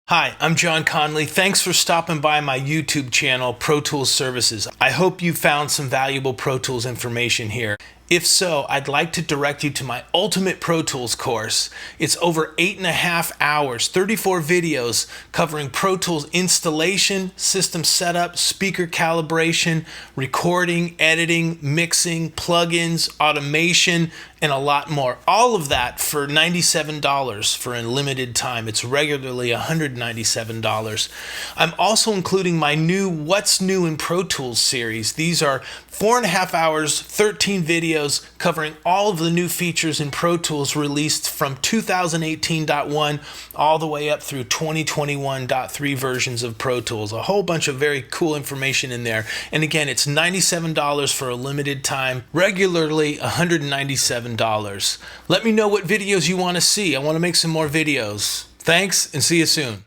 Hi, I'm John Conley. Thanks for stopping by my YouTube channel, Pro Tools Services. I hope you found some valuable Pro Tools information here. If so, I'd like to direct you to my Ultimate Pro Tools course. It's over 8.5 hours, 34 videos covering Pro Tools installation, system setup, speaker calibration, recording, editing, mixing, plugins, automation, and a lot more. All of that for $97 for a limited time. It's regularly $197. I'm also including my new What's New in Pro Tools series. These are 4.5 hours, 13 videos covering all of the new features in Pro Tools released from 2018.1 all the way up through 2021.3 versions of Pro Tools. A whole bunch of very cool information in there. And again, it's $97 for a limited time, regularly $197. Let me know what videos you want to see. I want to make some more videos. Thanks, and see you soon.